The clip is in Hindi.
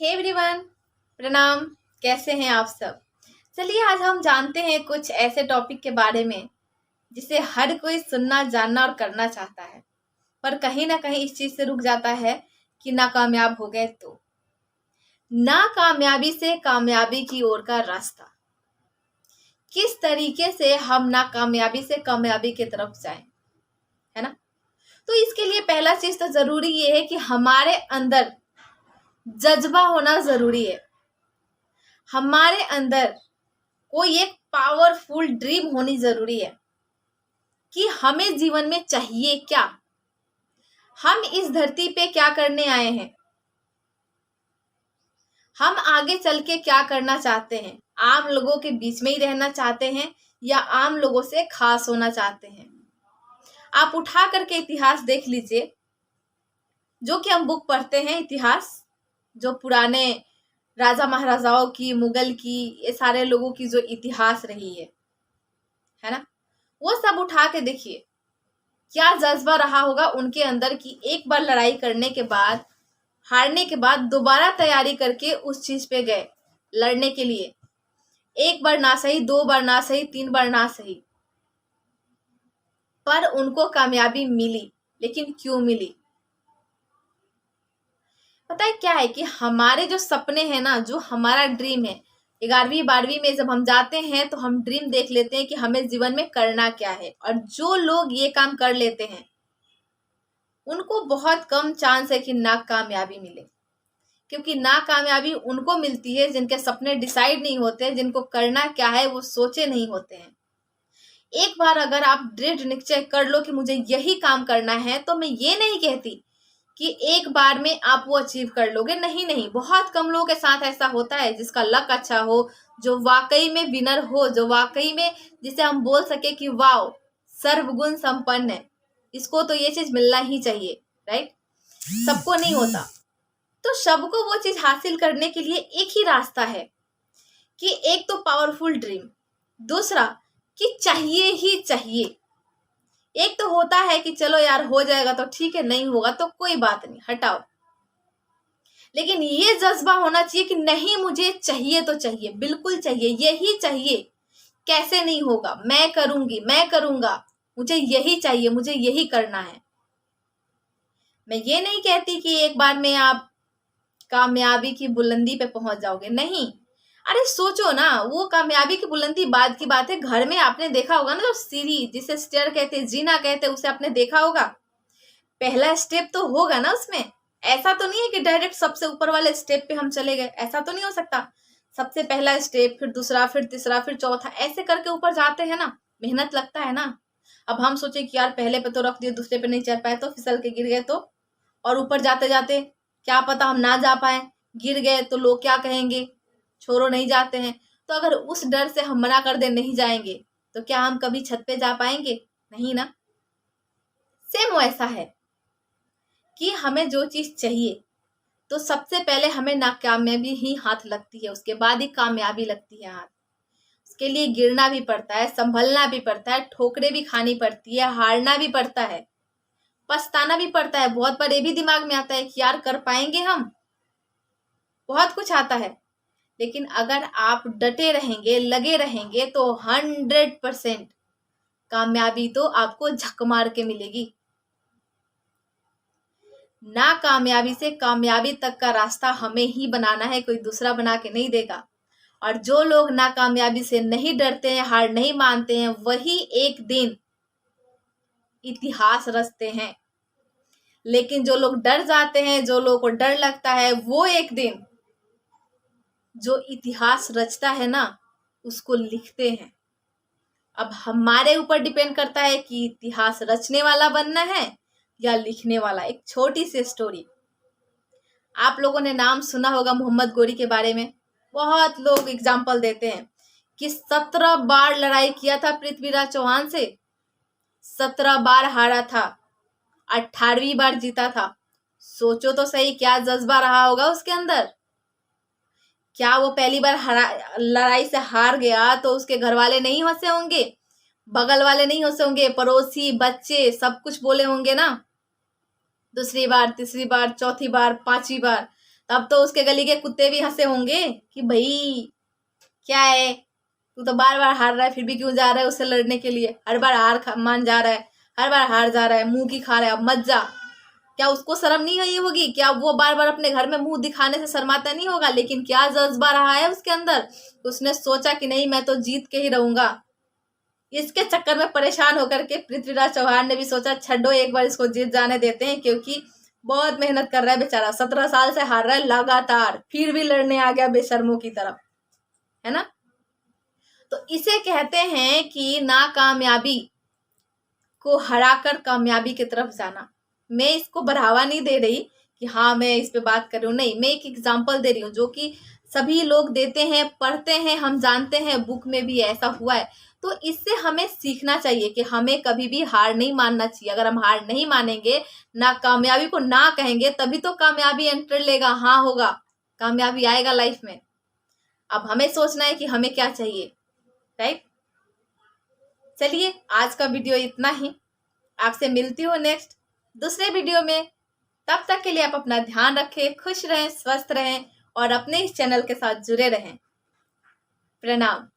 हे एवरीवन, प्रणाम। कैसे हैं आप सब? चलिए आज हम जानते हैं कुछ ऐसे टॉपिक के बारे में जिसे हर कोई सुनना, जानना और करना चाहता है, पर कहीं ना कहीं इस चीज से रुक जाता है कि नाकामयाब हो गए तो। नाकामयाबी से कामयाबी की ओर का रास्ता, किस तरीके से हम नाकामयाबी से कामयाबी की तरफ जाएं, है ना? तो इसके लिए पहला चीज तो जरूरी ये है कि हमारे अंदर जज्बा होना जरूरी है। हमारे अंदर कोई एक पावरफुल ड्रीम होनी जरूरी है कि हमें जीवन में चाहिए क्या, हम इस धरती पे क्या करने आए हैं, हम आगे चल के क्या करना चाहते हैं। आम लोगों के बीच में ही रहना चाहते हैं या आम लोगों से खास होना चाहते हैं? आप उठा करके इतिहास देख लीजिए, जो कि हम बुक पढ़ते हैं इतिहास, जो पुराने राजा महाराजाओं की, मुगल की, ये सारे लोगों की जो इतिहास रही है ना, वो सब उठा के देखिए क्या जज्बा रहा होगा उनके अंदर कि एक बार लड़ाई करने के बाद, हारने के बाद दोबारा तैयारी करके उस चीज पे गए लड़ने के लिए। एक बार ना सही, दो बार ना सही, तीन बार ना सही, पर उनको कामयाबी मिली। लेकिन क्यों मिली? पता है क्या है कि हमारे जो सपने हैं ना, जो हमारा ड्रीम है, 11वीं 12वीं में जब हम जाते हैं तो हम ड्रीम देख लेते हैं कि हमें जीवन में करना क्या है। और जो लोग ये काम कर लेते हैं उनको बहुत कम चांस है कि नाकामयाबी मिले, क्योंकि नाकामयाबी उनको मिलती है जिनके सपने डिसाइड नहीं होते, जिनको करना क्या है वो सोचे नहीं होते हैं। एक बार अगर आप दृढ़ निश्चय कर लो कि मुझे यही काम करना है, तो मैं ये नहीं कहती कि एक बार में आप वो अचीव कर लोगे। नहीं नहीं, बहुत कम लोगों के साथ ऐसा होता है जिसका लक अच्छा हो, जो वाकई में विनर हो, जो वाकई में जिसे हम बोल सके कि वाओ सर्वगुण संपन्न है, इसको तो ये चीज मिलना ही चाहिए, राइट? सबको नहीं होता। तो सबको वो चीज हासिल करने के लिए एक ही रास्ता है कि एक तो पावरफुल ड्रीम, दूसरा कि चाहिए ही चाहिए। एक तो होता है कि चलो यार हो जाएगा तो ठीक है, नहीं होगा तो कोई बात नहीं, हटाओ। लेकिन ये जज्बा होना चाहिए कि नहीं, मुझे चाहिए तो चाहिए, बिल्कुल चाहिए, यही चाहिए। कैसे नहीं होगा, मैं करूंगी, मैं करूंगा, मुझे यही चाहिए, मुझे यही करना है। मैं ये नहीं कहती कि एक बार में आप कामयाबी की बुलंदी पे पहुंच जाओगे, नहीं। अरे सोचो ना, वो कामयाबी की बुलंदी बाद की बात है। घर में आपने देखा होगा ना, जो सीढ़ी जिसे स्टेयर कहते हैं, जीना कहते हैं, उसे आपने देखा होगा। पहला स्टेप तो होगा ना उसमें। ऐसा तो नहीं है कि डायरेक्ट सबसे ऊपर वाले स्टेप पे हम चले गए, ऐसा तो नहीं हो सकता। सबसे पहला स्टेप, फिर दूसरा, फिर तीसरा, फिर चौथा, ऐसे करके ऊपर जाते हैं ना, मेहनत लगता है ना। अब हम सोचे कि यार पहले पे तो रख दिए, दूसरे पे नहीं चढ़ पाए तो फिसल के गिर गए तो, और ऊपर जाते जाते क्या पता हम ना जा पाए, गिर गए तो लोग क्या कहेंगे, छोड़ो नहीं जाते हैं। तो अगर उस डर से हम मना कर दे नहीं जाएंगे, तो क्या हम कभी छत पे जा पाएंगे? नहीं ना। सेम वैसा है कि हमें जो चीज चाहिए तो सबसे पहले हमें नाकामयाबी ही हाथ लगती है, उसके बाद ही कामयाबी लगती है हाथ। उसके लिए गिरना भी पड़ता है, संभलना भी पड़ता है, ठोकरें भी खानी पड़ती है, हारना भी पड़ता है, पछताना भी पड़ता है। बहुत बार ये भी दिमाग में आता है कि यार कर पाएंगे हम, बहुत कुछ आता है। लेकिन अगर आप डटे रहेंगे, लगे रहेंगे, तो 100% कामयाबी तो आपको झक मार के मिलेगी। नाकामयाबी से कामयाबी तक का रास्ता हमें ही बनाना है, कोई दूसरा बना के नहीं देगा। और जो लोग नाकामयाबी से नहीं डरते हैं, हार नहीं मानते हैं, वही एक दिन इतिहास रचते हैं। लेकिन जो लोग डर जाते हैं, जो लोगों को डर लगता है, वो एक दिन जो इतिहास रचता है ना, उसको लिखते हैं। अब हमारे ऊपर डिपेंड करता है कि इतिहास रचने वाला बनना है या लिखने वाला। एक छोटी सी स्टोरी, आप लोगों ने नाम सुना होगा मोहम्मद गोरी के बारे में। बहुत लोग एग्जाम्पल देते हैं कि 17 बार लड़ाई किया था पृथ्वीराज चौहान से, 17 बार हारा था, 18वीं बार जीता था। सोचो तो सही क्या जज्बा रहा होगा उसके अंदर। क्या वो पहली बार लड़ाई से हार गया तो उसके घर वाले नहीं हंसे होंगे, बगल वाले नहीं हंसे होंगे, पड़ोसी, बच्चे, सब कुछ बोले होंगे ना। दूसरी बार, तीसरी बार, चौथी बार, पांचवी बार, तब तो उसके गली के कुत्ते भी हंसे होंगे कि भाई क्या है, तू तो बार बार हार रहा है, फिर भी क्यों जा रहा है उससे लड़ने के लिए, हर बार मान जा रहा है, हर बार हार जा रहा है, मुंह की खा रहा है, अब मत जा। क्या उसको शर्म नहीं आई होगी? क्या वो बार बार अपने घर में मुंह दिखाने से शर्माता नहीं होगा? लेकिन क्या जज्बा रहा है उसके अंदर, उसने सोचा कि नहीं मैं तो जीत के ही रहूंगा। इसके चक्कर में परेशान होकर के पृथ्वीराज चौहान ने भी सोचा छड्डो, एक बार इसको जीत जाने देते हैं, क्योंकि बहुत मेहनत कर रहा है बेचारा, 17 साल से हार रहा है लगातार, फिर भी लड़ने आ गया बेशर्मों की तरफ, है ना। तो इसे कहते हैं कि नाकामयाबी को हराकर कामयाबी की तरफ जाना। मैं इसको बढ़ावा नहीं दे रही कि हाँ मैं इस पे बात कर रही हूँ, नहीं, मैं एक एग्जांपल दे रही हूँ जो कि सभी लोग देते हैं, पढ़ते हैं, हम जानते हैं, बुक में भी ऐसा हुआ है। तो इससे हमें सीखना चाहिए कि हमें कभी भी हार नहीं मानना चाहिए। अगर हम हार नहीं मानेंगे, ना कामयाबी को ना कहेंगे, तभी तो कामयाबी एंटर लेगा, हाँ होगा, कामयाबी आएगा लाइफ में। अब हमें सोचना है कि हमें क्या चाहिए, राइट। चलिए आज का वीडियो इतना ही, आपसे मिलती हूँ नेक्स्ट दूसरे वीडियो में। तब तक के लिए आप अपना ध्यान रखें, खुश रहें, स्वस्थ रहें और अपने इस चैनल के साथ जुड़े रहें। प्रणाम।